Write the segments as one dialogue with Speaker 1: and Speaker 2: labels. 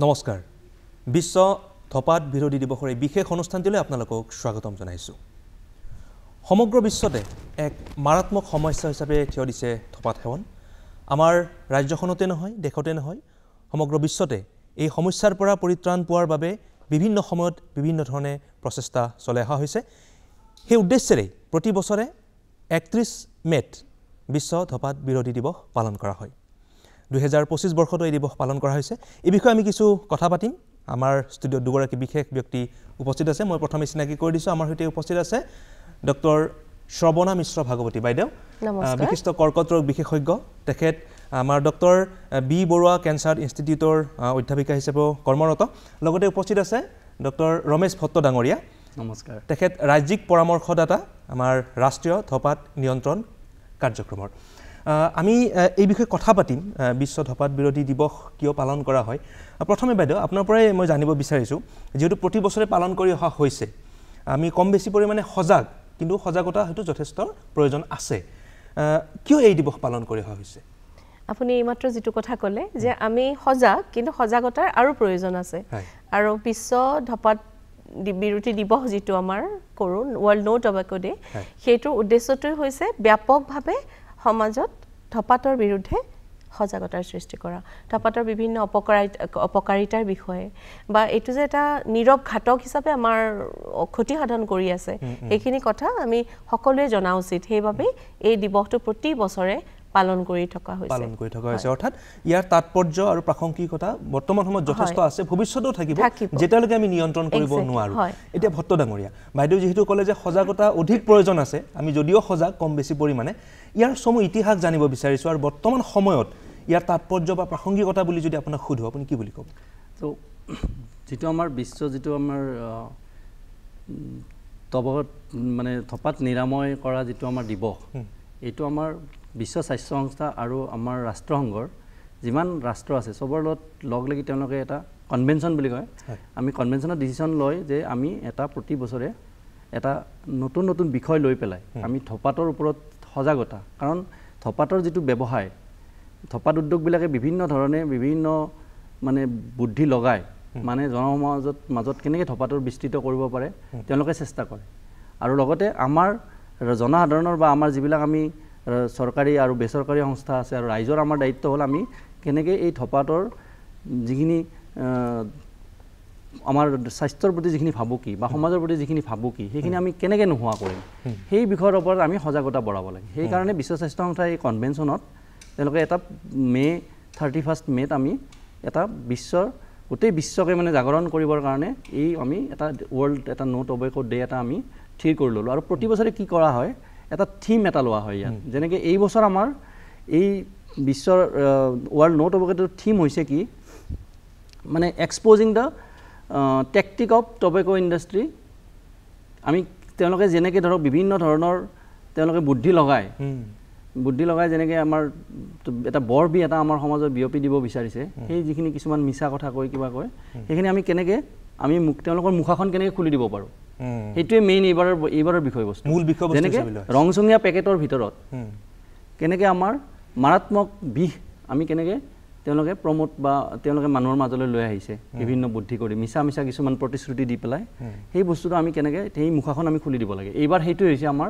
Speaker 1: নমস্কাৰ বিশ্ব ধপাত বিৰোধী দিৱসৰ বিশেষ অনুষ্ঠানটিলৈ আপোনালোকক স্বাগতম জনাইছো সমগ্ৰ বিশ্বতে এক মাৰাত্মক সমস্যা হিচাপে থিয় দিছে ধপাত সেৱন আমাৰ ৰাজ্যখনতে নহয় দেশতে নহয় সমগ্ৰ বিশ্বতে এই সমস্যাৰ পৰা পৰিত্ৰাণ পোৱাৰ বাবে বিভিন্ন সময়ত বিভিন্ন ধৰণে প্ৰচেষ্টা চলাই অহা হৈছে সেই উদ্দেশ্যেৰে প্ৰতি বছৰে 31 মেত বিশ্ব ধপাত বিৰোধী দিৱস পালন কৰা হয় 2025 বৰ্ষত এই দিৱস পালন কৰা হৈছে এই বিষয়ে আমি কিছু কথা পাতিম আমাৰ ষ্টুডিঅ'ত দুগৰাকী বিশেষ ব্যক্তি উপস্থিত আছে মই প্ৰথমে চিনাকি কৰি দিছো আমাৰ সৈতে উপস্থিত আছে ডক্টৰ শ্ৰৱণা মিশ্ৰ ভাগৱতী বাইদেউ বিশিষ্ট কৰ্কট ৰোগ বিশেষজ্ঞ তেখেত আমাৰ ডক্টৰ বি বৰুৱা কেন্সাৰ ইনষ্টিটিউটৰ অধ্যাপিকা হিচাপে কৰ্মৰত লগতে উপস্থিত আছে ডক্টৰ ৰমেশ ভট্ট ডাঙৰীয়া
Speaker 2: নমস্কাৰ
Speaker 1: তেখেত ৰাজ্যিক পৰামৰ্শদাতা আমাৰ ৰাষ্ট্ৰীয় ধপাত নিয়ন্ত্ৰণ কাৰ্যক্ৰমৰ আমি এই বিষয়ে কথা পাতিম বিশ্ব ধপাত বিৰোধী দিৱস কিয় পালন কৰা হয় প্ৰথমে বাইদেউ আপোনাৰ পৰাই মই জানিব বিচাৰিছো যেহেতু প্ৰতি বছৰে পালন কৰি অহা হৈছে আমি কম বেছি পৰিমাণে সজাগ কিন্তু সজাগতা হয়তো যথেষ্ট প্ৰয়োজন আছে কিয় এই দিৱস পালন কৰি অহা হৈছে
Speaker 3: আপুনি এইমাত্ৰ যেটো কথা ক'লে যে আমি সজাগ কিন্তু সজাগতাৰ আৰু প্ৰয়োজন আছে আৰু বিশ্ব ধপাত বিৰোধী দিৱস যেটো আমাৰ কৰো ৱৰ্ল্ড নো টবেকো ডে সেইটোৰ উদ্দেশ্যটো হৈছে ব্যাপকভাৱে সমাজত ধপাতৰ বিৰুদ্ধে সজাগতাৰ সৃষ্টি কৰা ধপাতৰ বিভিন্ন অপকাৰিতাৰ বিষয়ে বা এইটো যে এটা নীৰৱ ঘাতক হিচাপে আমাৰ ক্ষতি সাধন কৰি আছে এইখিনি কথা আমি সকলোৱে জনা উচিত সেইবাবে এই দিৱসটো প্ৰতি বছৰে পালন কৰি থকা হৈছে
Speaker 1: অৰ্থাৎ ইয়াৰ তাৎপৰ্য আৰু প্ৰাসংগিকতা বৰ্তমান সময়ত যথেষ্ট আছে ভৱিষ্যতেও থাকিব যেতিয়ালৈকে আমি নিয়ন্ত্ৰণ কৰিব নোৱাৰো এতিয়া ভট্ট ডাঙৰীয়া বাইদেউ যেহেতু ক'লে যে সজাগতা অধিক প্ৰয়োজন আছে আমি যদিও সজাগ কম বেছি পৰিমাণে ইয়াৰ সময় ইতিহাস জানিব বিচাৰিছো আৰু বৰ্তমান সময়ত ইয়াৰ তাৎপৰ্য বা প্ৰাসংগিকতা বুলি যদি আপোনাক সুধো আপুনি কি বুলি ক'ব
Speaker 2: তো যেটো আমাৰ বিশ্ব যেটো আমাৰ তবত মানে ধপাত নিৰাময় কৰা যেটো আমাৰ দিৱস এইটো আমাৰ বিশ্ব স্বাস্থ্য সংস্থা আৰু আমাৰ ৰাষ্ট্ৰসংঘৰ যিমান ৰাষ্ট্ৰ আছে সবৰ লগত লগ লাগি তেওঁলোকে এটা কনভেনচন বুলি কয় আমি কনভেনচনৰ ডিসিশন লয় যে আমি এটা প্ৰতি বছৰে এটা নতুন নতুন বিষয় লৈ পেলাই আমি ধপাতৰ ওপৰত সজাগতা কাৰণ ধপাতৰ যেটো ব্যৱসায় ধপাত উদ্যোগবিলাকে বিভিন্ন ধৰণে বিভিন্ন মানে বুদ্ধি লগায় মানে জনসমাজত মাজত কেনেকৈ ধপাতৰ বিস্তৃত কৰিব পাৰে তেওঁলোকে চেষ্টা কৰে আৰু লগতে আমাৰ জনসাধাৰণৰ বা আমাৰ যিবিলাক আমি চৰকাৰী আৰু বেচৰকাৰী সংস্থা আছে আৰু ৰাইজৰ আমাৰ দায়িত্ব হ'ল আমি কেনেকৈ এই ধপাতৰ যিখিনি আমাৰ স্বাস্থ্যৰ প্ৰতি যিখিনি ভাবুকি বা সমাজৰ প্ৰতি যিখিনি ভাবুকি সেইখিনি আমি কেনেকৈ নোহোৱা কৰিম সেই বিষয়ৰ ওপৰত আমি সজাগতা বঢ়াব লাগে সেইকাৰণে বিশ্ব স্বাস্থ্য সংস্থাৰ এই কনভেনচনত তেওঁলোকে এটা মে 31 মেত আমি এটা বিশ্বৰ গোটেই বিশ্বকে মানে জাগৰণ কৰিবৰ কাৰণে এই আমি এটা ৱৰ্ল্ড এটা নো টবেকো ডে এটা আমি ঠিক কৰি ল'লো আৰু প্ৰতি বছৰে কি কৰা হয় এটা থিম এটা লোৱা হয় ইয়াত যেনেকৈ এই বছৰ আমাৰ এই বিশ্বৰ ৱৰ্ল্ড নো টবেকোৰ থিম হৈছে কি মানে এক্সপ'জিং দ্য টেকটিক অফ টবেকো ইণ্ডাষ্ট্ৰি আমি তেওঁলোকে যেনেকৈ ধৰক বিভিন্ন ধৰণৰ তেওঁলোকে বুদ্ধি লগায় যেনেকৈ আমাৰ এটা বৰ বি এটা আমাৰ সমাজত বিয়পি দিব বিচাৰিছে সেই যিখিনি কিছুমান মিছা কথা কয় কিবা কয় সেইখিনি আমি কেনেকৈ আমি তেওঁলোকৰ মুখাখন কেনেকৈ খুলি দিব পাৰোঁ সেইটোৱে মেইন এইবাৰৰ বিষয়বস্তু
Speaker 1: মূল বিষয়বস্তু
Speaker 2: যেনেকৈ ৰংচঙীয়া পেকেটৰ ভিতৰত কেনেকৈ আমাৰ মাৰাত্মক বিষ আমি কেনেকৈ তেওঁলোকে প্ৰমোট বা তেওঁলোকে মানুহৰ মাজলৈ লৈ আহিছে বিভিন্ন বুদ্ধি কৰি মিছা কিছুমান প্ৰতিশ্ৰুতি দি পেলাই সেই বস্তুটো আমি কেনেকৈ সেই মুখাখন আমি খুলি দিব লাগে এইবাৰ সেইটোৱে হৈছে আমাৰ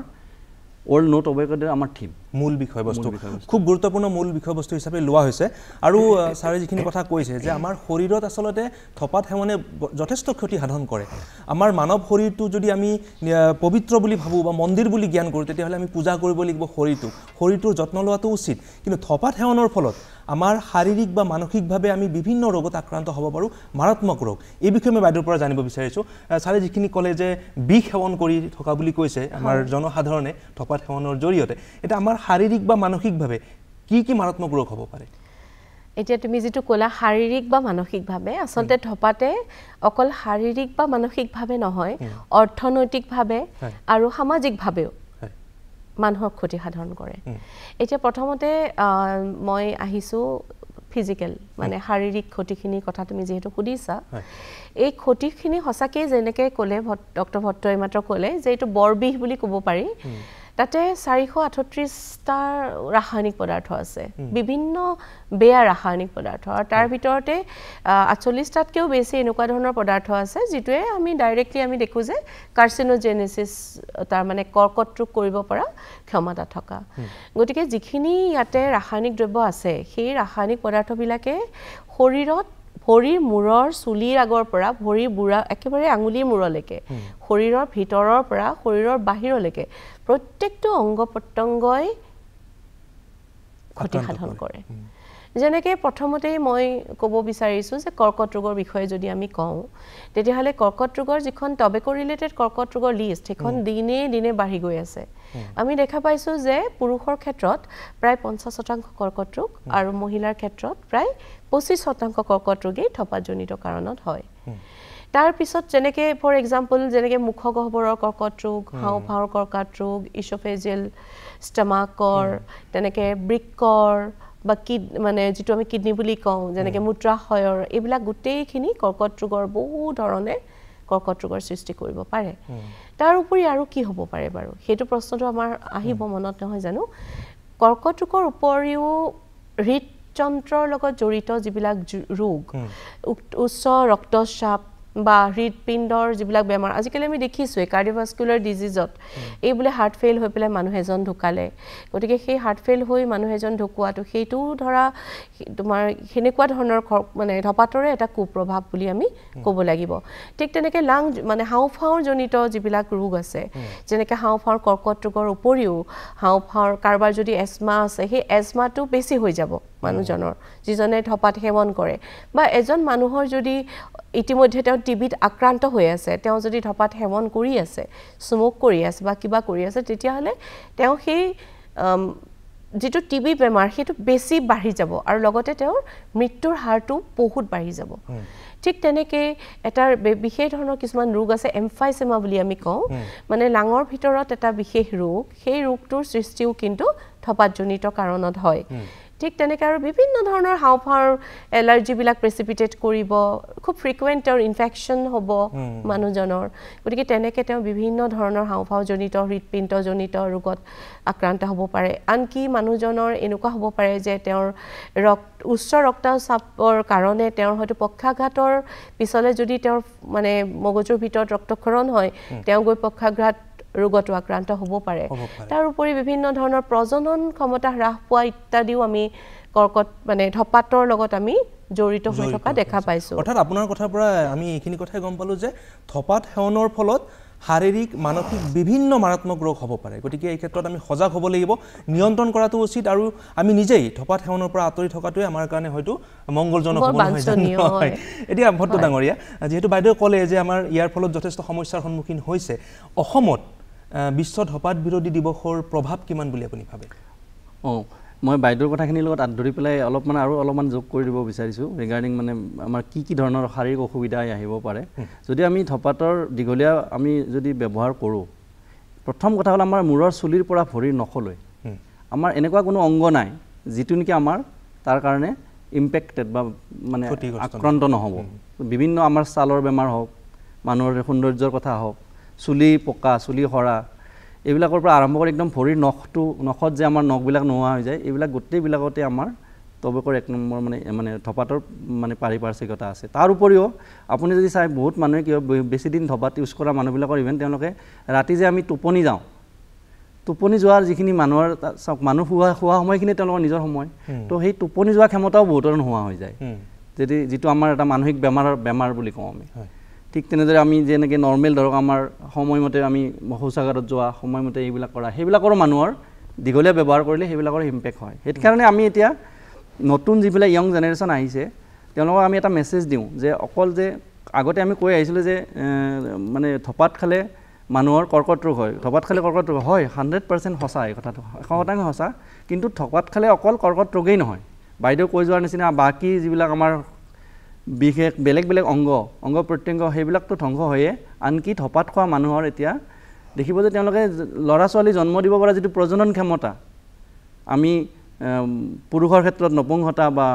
Speaker 2: ৱৰ্ল্ড নো টবেকো ডে আমাৰ থিম
Speaker 1: মূল বিষয়বস্তু খুব গুৰুত্বপূৰ্ণ মূল বিষয়বস্তু হিচাপে লোৱা হৈছে আৰু ছাৰে যিখিনি কথা কৈছে যে আমাৰ শৰীৰত আচলতে ধপাত সেৱনে যথেষ্ট ক্ষতি সাধন কৰে আমাৰ মানৱ শৰীৰটো যদি আমি পবিত্ৰ বুলি ভাবোঁ বা মন্দিৰ বুলি জ্ঞান কৰোঁ তেতিয়াহ'লে আমি পূজা কৰিব লাগিব শৰীৰটোৰ যত্ন লোৱাটো উচিত কিন্তু ধপাত সেৱনৰ ফলত আমাৰ শাৰীৰিক বা মানসিকভাৱে আমি বিভিন্ন ৰোগত আক্ৰান্ত হ'ব পাৰোঁ মাৰাত্মক ৰোগ এই বিষয়ে মই বাইদেউৰ পৰা জানিব বিচাৰিছোঁ ছাৰে যিখিনি ক'লে যে বিষ সেৱন কৰি থকা বুলি কৈছে আমাৰ জনসাধাৰণে ধপাত সেৱনৰ জৰিয়তে এটা আমাৰ শাৰীৰিক বা মানসিকভাৱে কি মাৰাত্মক ৰোগ হ'ব পাৰে
Speaker 3: এতিয়া তুমি যেটো ক'লা শাৰীৰিক বা মানসিকভাৱে আচলতে ধপাতে অকল শাৰীৰিক বা মানসিকভাৱে নহয় অৰ্থনৈতিকভাৱে আৰু সামাজিকভাৱেও মানুহক ক্ষতি সাধন কৰে এতিয়া প্ৰথমতে মই আহিছো ফিজিক্যাল মানে শাৰীৰিক ক্ষতিখিনিৰ কথা তুমি যেহেতু সুধিছা এই ক্ষতিখিনি সঁচাকৈ যেনেকৈ ক'লে ডক্টৰ ভট্টই মাত্ৰ ক'লে যে এইটো বৰবিষ বুলি ক'ব পাৰি তাতে 438টা ৰাসায়নিক পদাৰ্থ আছে বিভিন্ন বেয়া ৰাসায়নিক পদাৰ্থ আৰু তাৰ ভিতৰতে 48টাতকৈও বেছি এনেকুৱা ধৰণৰ পদাৰ্থ আছে যিটোৱে আমি ডাইৰেক্টলি আমি দেখো যে কাৰ্চিনোজেনেছিছ তাৰ মানে কৰ্কট ৰোগ কৰিব পৰা ক্ষমতা থকা গতিকে যিখিনি ইয়াতে ৰাসায়নিক দ্ৰব্য আছে সেই ৰাসায়নিক পদাৰ্থবিলাকে শৰীৰত ভৰিৰ মূৰৰ চুলিৰ আগৰ পৰা ভৰিৰ বুঢ়া একেবাৰে আঙুলিৰ মূৰলৈকে শৰীৰৰ ভিতৰৰ পৰা শৰীৰৰ বাহিৰলৈকে প্ৰত্যেকটো অংগ প্ৰত্যংগই ক্ষতি সাধন কৰে যেনেকৈ প্ৰথমতেই মই ক'ব বিচাৰিছোঁ যে কৰ্কট ৰোগৰ বিষয়ে যদি আমি কওঁ তেতিয়াহ'লে কৰ্কট ৰোগৰ যিখন টবেকো ৰিলেটেড কৰ্কট ৰোগৰ লিষ্ট সেইখন দিনে দিনে বাঢ়ি গৈ আছে আমি দেখা পাইছোঁ যে পুৰুষৰ ক্ষেত্ৰত প্ৰায় 50% কৰ্কট ৰোগ আৰু মহিলাৰ ক্ষেত্ৰত প্ৰায় 25% কৰ্কট ৰোগেই থপাতজনিত কাৰণত হয় তাৰ পিছত যেনেকৈ ফৰ এক্সাম্পল যেনেকৈ মুখগহ্বৰৰ কৰ্কট ৰোগ হাওঁফাওঁৰ কৰ্কট ৰোগ ইছ'ফেজিয়েল ষ্টমাকৰ তেনেকৈ বৃক্কৰ বা মানে যিটো আমি কিডনি বুলি কওঁ যেনেকৈ মূত্ৰাশয়ৰ এইবিলাক গোটেইখিনি কৰ্কট ৰোগৰ বহু ধৰণে কৰ্কট ৰোগৰ সৃষ্টি কৰিব পাৰে তাৰ উপৰি আৰু কি হ'ব পাৰে বাৰু সেইটো প্ৰশ্নটো আমাৰ আহিব মনত নহয় জানো কৰ্কট ৰোগৰ উপৰিও হৃদযন্ত্ৰৰ লগত জড়িত যিবিলাক ৰোগ উচ্চ ৰক্তচাপ বা হৃদপিণ্ডৰ যিবিলাক বেমাৰ আজিকালি আমি দেখিছোঁৱে কাৰ্ডিঅ'ভাস্কুলাৰ ডিজিজত এই বোলে হাৰ্ট ফেইল হৈ পেলাই মানুহ এজন ঢুকালে গতিকে সেই হাৰ্ট ফেইল হৈ মানুহ এজন ঢুকুৱাটো সেইটো ধৰা তোমাৰ সেনেকুৱা ধৰণৰ মানে ধপাতৰে এটা কুপ্ৰভাৱ বুলি আমি ক'ব লাগিব ঠিক তেনেকৈ লাং মানে হাওঁফাওঁৰ জনিত যিবিলাক ৰোগ আছে যেনেকৈ হাওঁফাওঁৰ কৰ্কট ৰোগৰ উপৰিও হাওঁফাওঁৰ কাৰোবাৰ যদি এজমা আছে সেই এজমাটো বেছি হৈ যাব মানুহজনৰ যিজনে ধপাত সেৱন কৰে বা এজন মানুহৰ যদি ইতিমধ্যে তেওঁ টিবিত আক্ৰান্ত হৈ আছে তেওঁ যদি ধপাত সেৱন কৰি আছে স্মোক কৰি আছে বা কিবা কৰি আছে তেতিয়াহ'লে তেওঁ সেই যিটো টিবি বেমাৰ সেইটো বেছি বাঢ়ি যাব আৰু লগতে তেওঁৰ মৃত্যুৰ হাৰটো বহুত বাঢ়ি যাব ঠিক তেনেকৈ এটাৰ বিশেষ ধৰণৰ কিছুমান ৰোগ আছে এমফাইচেমা বুলি আমি কওঁ মানে লাঙৰ ভিতৰত এটা বিশেষ ৰোগ সেই ৰোগটোৰ সৃষ্টিও কিন্তু ধপাতজনিত কাৰণত হয় ঠিক তেনেকৈ আৰু বিভিন্ন ধৰণৰ হাওঁফাওঁৰ এলাৰ্জিবিলাক প্ৰেচিপিটেট কৰিব খুব ফ্ৰিকুৱেণ্ট তেওঁৰ ইনফেকশ্যন হ'ব মানুহজনৰ গতিকে তেনেকৈ তেওঁ বিভিন্ন ধৰণৰ হাওঁফাওঁজনিত হৃদপিণ্ডজনিত ৰোগত আক্ৰান্ত হ'ব পাৰে আনকি মানুহজনৰ এনেকুৱা হ'ব পাৰে যে তেওঁৰ উচ্চ ৰক্তচাপৰ কাৰণে তেওঁৰ হয়তো পক্ষাঘাতৰ পিছলৈ যদি তেওঁৰ মানে মগজুৰ ভিতৰত ৰক্তক্ষৰণ হয় তেওঁ গৈ পক্ষাঘাত ৰোগতো আক্ৰান্ত হ'ব পাৰে তাৰ উপৰি বিভিন্ন ধৰণৰ প্ৰজনন ক্ষমতা হ্ৰাস পোৱা ইত্যাদিও আমি কৰ্কট মানে ধপাতৰ লগত আমি জড়িত হৈ থকা দেখা পাইছোঁ
Speaker 1: অৰ্থাৎ আপোনাৰ কথাৰ পৰা আমি এইখিনি কথাই গম পালোঁ যে ধপাত সেৱনৰ ফলত শাৰীৰিক মানসিক বিভিন্ন মাৰাত্মক ৰোগ হ'ব পাৰে গতিকে এই ক্ষেত্ৰত আমি সজাগ হ'ব লাগিব নিয়ন্ত্ৰণ কৰাটো উচিত আৰু আমি নিজেই ধপাত সেৱনৰ পৰা আঁতৰি থকাটোৱে আমাৰ কাৰণে হয়তো মংগলজনক হ'ব নহয় এতিয়া ভট্ট ডাঙৰীয়া যিহেতু বাইদেৱে ক'লে যে আমাৰ ইয়াৰ ফলত যথেষ্ট সমস্যাৰ সন্মুখীন হৈছে অসমত বিশ্ব ধপাত বিৰোধী দিৱসৰ প্ৰভাৱ কিমান বুলি আপুনি ভাবে
Speaker 2: মই বাইদেউৰ কথাখিনিৰ লগত আঁত ধৰি পেলাই অলপমান যোগ কৰি দিব বিচাৰিছোঁ ৰিগাৰ্ডিং মানে আমাৰ কি ধৰণৰ শাৰীৰিক অসুবিধা আহিব পাৰে যদি আমি ধপাতৰ দীঘলীয়া আমি যদি ব্যৱহাৰ কৰোঁ প্ৰথম কথা হ'ল আমাৰ মূৰৰ চুলিৰ পৰা ভৰিৰ নখলৈ আমাৰ এনেকুৱা কোনো অংগ নাই যিটো নেকি আমাৰ তাৰ কাৰণে ইম্পেক্টেড বা মানে আক্ৰান্ত নহ'ব বিভিন্ন আমাৰ ছালৰ বেমাৰ হওক মানুহৰ সৌন্দৰ্যৰ কথা হওক চুলি পকা চুলি সৰা এইবিলাকৰ পৰা আৰম্ভ কৰি একদম ভৰিৰ নখত যে আমাৰ নখবিলাক নোহোৱা হৈ যায় এইবিলাক গোটেইবিলাকতে আমাৰ টবেকৰ 1 নম্বৰ মানে ধপাতৰ মানে পাৰিপাৰ্শ্বিকতা আছে তাৰ উপৰিও আপুনি যদি চাই বহুত মানুহে কি বেছি দিন ধপাত ইউজ কৰা মানুহবিলাকৰ ইভেন তেওঁলোকে ৰাতি যে আমি টোপনি যাওঁ টোপনি যোৱাৰ যিখিনি মানুহৰ মানুহ শোৱা সময়খিনি তেওঁলোকৰ নিজৰ সময় তো সেই টোপনি যোৱা ক্ষমতাও বহুতৰ নোহোৱা হৈ যায় যিটো আমাৰ এটা মানসিক বেমাৰ বুলি কওঁ আমি ঠিক তেনেদৰে আমি যেনেকৈ নৰ্মেল ধৰক আমাৰ সময়মতে আমি শৌচাগাৰত যোৱা সময়মতে এইবিলাক কৰা সেইবিলাকৰো মানুহৰ দীঘলীয়া ব্যৱহাৰ কৰিলে সেইবিলাকৰ ইম্পেক্ট হয় সেইকাৰণে আমি এতিয়া নতুন যিবিলাক য়ং জেনেৰেশ্যন আহিছে তেওঁলোকক আমি এটা মেছেজ দিওঁ যে অকল যে আগতে আমি কৈ আহিছিলোঁ যে মানে ধপাত খালে মানুহৰ কৰ্কট ৰোগ হয় ধপাত খালে কৰ্কট ৰোগ হয় 100% সঁচা এই কথাটো 100% সঁচা কিন্তু ধপাত খালে অকল কৰ্কট ৰোগেই নহয় বাইদেউ কৈ যোৱাৰ নিচিনা বাকী যিবিলাক আমাৰ বিশেষ বেলেগ অংগ প্ৰত্যংগ সেইবিলাকতো ধ্বংস হয়ে আনকি ধপাত খোৱা মানুহৰ এতিয়া দেখিব যে তেওঁলোকে ল'ৰা ছোৱালী জন্ম দিব পৰা যিটো প্ৰজনন ক্ষমতা আমি পুৰুষৰ ক্ষেত্ৰত নপুংসতা বা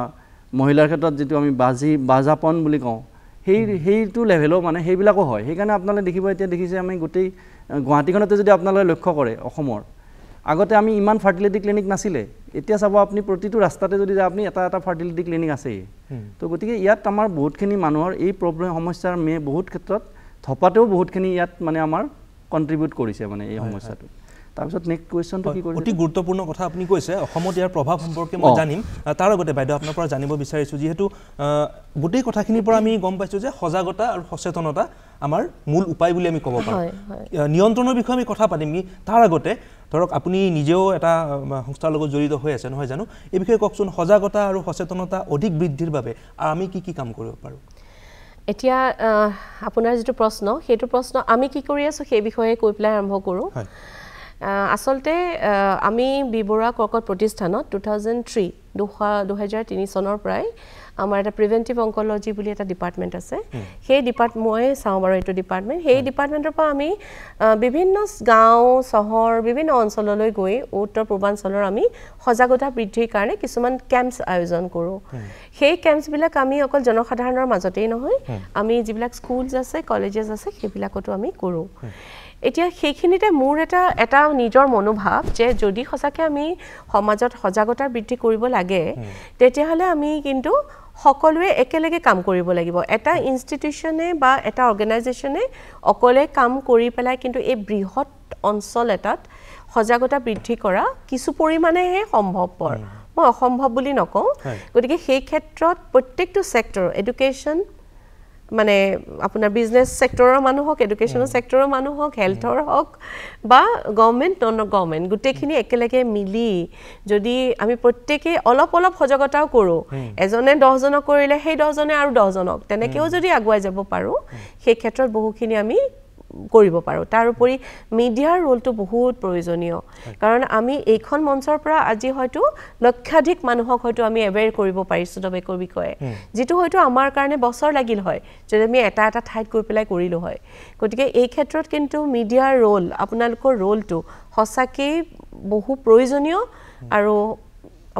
Speaker 2: মহিলাৰ ক্ষেত্ৰত যিটো আমি বাজাপন বুলি কওঁ সেইটো লেভেলো মানে সেইবিলাকো হয় সেইকাৰণে আপোনালোকে দেখিব এতিয়া দেখিছে আমি গোটেই গুৱাহাটীখনতে যদি আপোনালোকে লক্ষ্য কৰে অসমৰ আগতে আমি ইমান ফাৰ্টিলিটি ক্লিনিক নাছিলে এতিয়া চাব আপুনি প্ৰতিটো ৰাস্তাতে যদি যায় আপুনি এটা ফাৰ্টিলিটি ক্লিনিক আছেই তো গতিকে ইয়াত আমাৰ বহুতখিনি মানুহৰ এই প্ৰব্লেম সমস্যাৰ বহুত ক্ষেত্ৰত থপাতেও বহুতখিনি ইয়াত মানে আমাৰ কণ্ট্ৰিবিউট কৰিছে মানে এই সমস্যাটো তাৰপিছত নেক্সট কুৱেশ্যনটো কি কৰিছে
Speaker 1: অতি গুৰুত্বপূৰ্ণ কথা আপুনি কৈছে অসমত ইয়াৰ প্ৰভাৱ সম্পৰ্কে মই জানিম তাৰ আগতে বাইদেউ আপোনাৰ পৰা জানিব বিচাৰিছোঁ যিহেতু গোটেই কথাখিনিৰ পৰা আমি গম পাইছোঁ যে সজাগতা আৰু সচেতনতা আমাৰ মূল উপায় বুলি আমি ক'ব পাৰোঁ নিয়ন্ত্ৰণৰ বিষয়ে আমি কথা পাতিম তাৰ আগতে ধৰক আপুনি নিজেও এটা সংস্থাৰ লগত জড়িত হৈ আছে নহয় জানো এই বিষয়ে কওকচোন সজাগতা আৰু সচেতনতা অধিক বৃদ্ধিৰ বাবে আমি কি কাম কৰিব পাৰোঁ
Speaker 3: এতিয়া আপোনাৰ যিটো প্ৰশ্ন সেইটো প্ৰশ্ন আমি কি কৰি আছোঁ সেই বিষয়ে কৈ পেলাই আৰম্ভ কৰোঁ আচলতে আমি বি বৰুৱা কৰ্কট প্ৰতিষ্ঠানত 2003 চনৰ পৰাই আমাৰ এটা প্ৰিভেণ্টিভ অংকলজি বুলি এটা ডিপাৰ্টমেণ্ট আছে সেই মই চাওঁ বাৰু এইটো ডিপাৰ্টমেণ্ট সেই ডিপাৰ্টমেণ্টৰ পৰা আমি বিভিন্ন গাঁও চহৰ বিভিন্ন অঞ্চললৈ গৈ উত্তৰ পূৰ্বাঞ্চলৰ আমি সজাগতা বৃদ্ধিৰ কাৰণে কিছুমান কেম্পছ আয়োজন কৰোঁ সেই কেম্পছবিলাক আমি অকল জনসাধাৰণৰ মাজতেই নহয় আমি যিবিলাক স্কুলছ আছে কলেজেছ আছে সেইবিলাকতো আমি কৰোঁ এতিয়া সেইখিনিতে মোৰ এটা নিজৰ মনোভাৱ যে যদি সঁচাকৈ আমি সমাজত সজাগতা বৃদ্ধি কৰিব লাগে তেতিয়াহ'লে আমি কিন্তু সকলোৱে একেলগে কাম কৰিব লাগিব এটা ইনষ্টিটিউশ্যনে বা এটা অৰ্গেনাইজেশ্যনে অকলে কাম কৰি পেলাই কিন্তু এই বৃহৎ অঞ্চল এটাত সজাগতা বৃদ্ধি কৰা কিছু পৰিমাণেহে সম্ভৱপৰ মই অসম্ভৱ বুলি নকওঁ গতিকে সেই ক্ষেত্ৰত প্ৰত্যেকটো ছেক্টৰ এডুকেশ্যন মানে আপোনাৰ বিজনেছ ছেক্টৰৰ মানুহ হওক এডুকেশ্যনৰ ছেক্টৰৰ মানুহ হওক হেল্থৰ হওক বা গভৰ্ণমেণ্ট নন গভৰ্ণমেণ্ট গোটেইখিনি একেলগে মিলি যদি আমি প্ৰত্যেকে অলপ সজাগতাও কৰোঁ এজনে 10জনক কৰিলে সেই 10জনে আৰু 10জনক তেনেকৈও যদি আগুৱাই যাব পাৰোঁ সেই ক্ষেত্ৰত বহুখিনি আমি কৰিব পাৰোঁ তাৰোপৰি মিডিয়াৰ ৰোলটো বহুত প্ৰয়োজনীয় কাৰণ আমি এইখন মঞ্চৰ পৰা আজি হয়তো লক্ষাধিক মানুহক হয়তো আমি এৱেৰ কৰিব পাৰিছোঁ টবেকৰ বিষয়ে যিটো হয়তো আমাৰ কাৰণে বছৰ লাগিল হয় যদি আমি এটা ঠাইত গৈ পেলাই কৰিলোঁ হয় গতিকে এই ক্ষেত্ৰত কিন্তু মিডিয়াৰ ৰোল আপোনালোকৰ ৰোলটো সঁচাকেই বহু প্ৰয়োজনীয় আৰু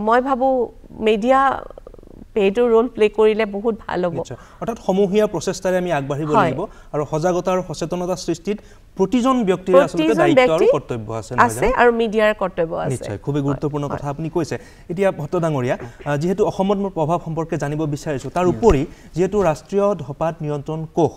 Speaker 3: মই ভাবোঁ মিডিয়া এইটো ৰোল প্লে কৰিলে বহুত ভাল হ'ব
Speaker 1: অৰ্থাৎ সমূহীয়া প্ৰচেষ্টাৰে আমি আগবাঢ়িব লাগিব আৰু সজাগতা আৰু সচেতনতা সৃষ্টিত প্ৰতিজন ব্যক্তিৰ আচলতে দায়িত্ব আৰু কৰ্তব্য আছে
Speaker 3: আৰু মিডিয়াৰ কৰ্তব্য আছে
Speaker 1: নিশ্চয় খুবেই গুৰুত্বপূৰ্ণ কথা আপুনি কৈছে এতিয়া ভট্ট ডাঙৰীয়া যিহেতু অসমত মোৰ প্ৰভাৱ সম্পৰ্কে জানিব বিচাৰিছোঁ তাৰ উপৰি যিহেতু ৰাষ্ট্ৰীয় ধঁপাত নিয়ন্ত্ৰণ কোষ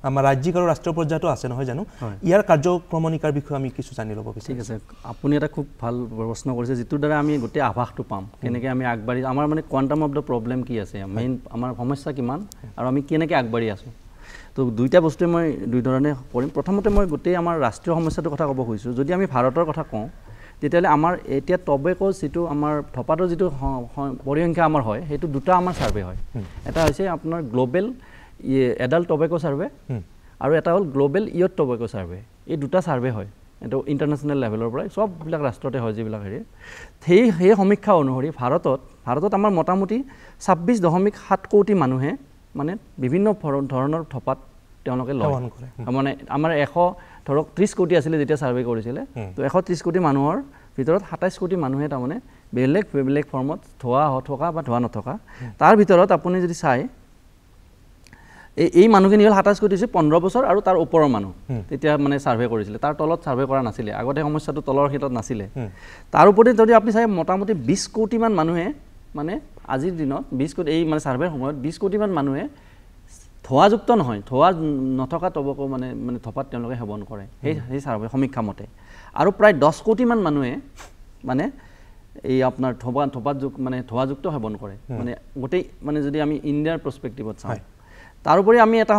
Speaker 1: আমাৰ ৰাজ্যিক আৰু ৰাষ্ট্ৰীয় পৰ্যায়তো আছে নহয় জানো ইয়াৰ কাৰ্যক্ৰমণিকাৰ বিষয়ে আমি কিছু জানি ল'ব বিচাৰিছোঁ
Speaker 2: ঠিক আছে আপুনি এটা খুব ভাল প্ৰশ্ন কৰিছে যিটোৰ দ্বাৰা আমি গোটেই আভাসটো পাম কেনেকৈ আমি আগবাঢ়ি আমাৰ মানে কোৱাণ্টাম অফ দ্য প্ৰব্লেম কি আছে মেইন আমাৰ সমস্যা কিমান আৰু আমি কেনেকৈ আগবাঢ়ি আছোঁ তো দুইটা বস্তুৱে মই দুই ধৰণে কৰিম প্ৰথমতে মই গোটেই আমাৰ ৰাষ্ট্ৰীয় সমস্যাটোৰ কথা ক'ব খুজিছোঁ যদি আমি ভাৰতৰ কথা কওঁ তেতিয়াহ'লে আমাৰ এতিয়া টবেকো যিটো আমাৰ ধঁপাতৰ যিটো পৰিসংখ্যা আমাৰ হয় সেইটো দুটা আমাৰ ছাৰ্ভে হয় এটা হৈছে আপোনাৰ গ্ল'বেল এডাল্ট টবেকো ছাৰ্ভে আৰু এটা হ'ল গ্ল'বেল ইয়থ টবেকো ছাৰ্ভে এই দুটা ছাৰ্ভে হয় এইটো ইণ্টাৰনেশ্যনেল লেভেলৰ পৰাই চববিলাক ৰাষ্ট্ৰতে হয় যিবিলাক সেই সমীক্ষা অনুসৰি ভাৰতত আমাৰ মোটামুটি 26.7 কোটি মানুহে মানে বিভিন্ন ধৰণৰ ধঁপাত তেওঁলোকে লয় মানে আমাৰ 130 কোটি আছিলে যেতিয়া ছাৰ্ভে কৰিছিলে তো 130 কোটি মানুহৰ ভিতৰত 27 কোটি মানুহে তাৰমানে বেলেগ ফৰ্মত থকা বা ধোৱা নথকা তাৰ ভিতৰত আপুনি যদি চাই এই মানুহখিনি হ'ল 27 কোটি হৈছে 15 বছৰ আৰু তাৰ ওপৰৰ মানুহ তেতিয়া মানে ছাৰ্ভে কৰিছিলে তাৰ তলত ছাৰ্ভে কৰা নাছিলে আগতে সমস্যাটো তলৰ ক্ষেত্ৰত নাছিলে তাৰ ওপৰতে যদি আপুনি চাই মোটামুটি 20 কোটিমান মানুহে মানে আজিৰ দিনত 20 কোটি এই মানে ছাৰ্ভেৰ সময়ত 20 কোটিমান মানুহে ধোঁৱাযুক্ত নহয় ধোঁৱা নথকা টবেকো মানে ধঁপাত তেওঁলোকে সেৱন কৰে সেই ছাৰ্ভে সমীক্ষা মতে আৰু প্ৰায় 10 কোটিমান মানুহে মানে এই আপোনাৰ ধোঁৱাযুক্ত সেৱন কৰে মানে গোটেই মানে যদি আমি ইণ্ডিয়াৰ পাৰ্চপেক্টিভত চাওঁ তাৰোপৰি আমি এটা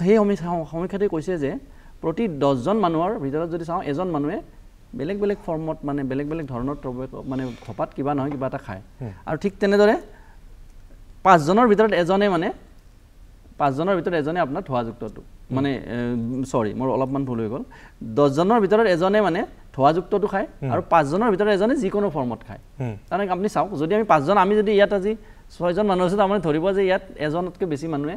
Speaker 2: সেই সমীক্ষাটোৱে কৈছে যে প্ৰতি 10জন মানুহৰ ভিতৰত যদি চাওঁ এজন মানুহে বেলেগ ফৰ্মত মানে বেলেগ ধৰণৰ টবেকো মানে ধঁপাত কিবা নহয় কিবা এটা খায় আৰু ঠিক তেনেদৰে 5জনৰ ভিতৰত এজনে আপোনাৰ ধোঁৱাযুক্তটো মানে চৰি মোৰ অলপমান ভুল হৈ গ'ল 10জনৰ ভিতৰত এজনে মানে ধোঁৱাযুক্তটো খায় আৰু 5জনৰ ভিতৰত এজনে যিকোনো ফৰ্মত খায় তাৰমানে আপুনি চাওক যদি আমি 5জন আমি যদি ইয়াত আজি 6জন মানুহ আছে তাৰমানে ধৰিব যে ইয়াত এজনতকৈ বেছি মানুহে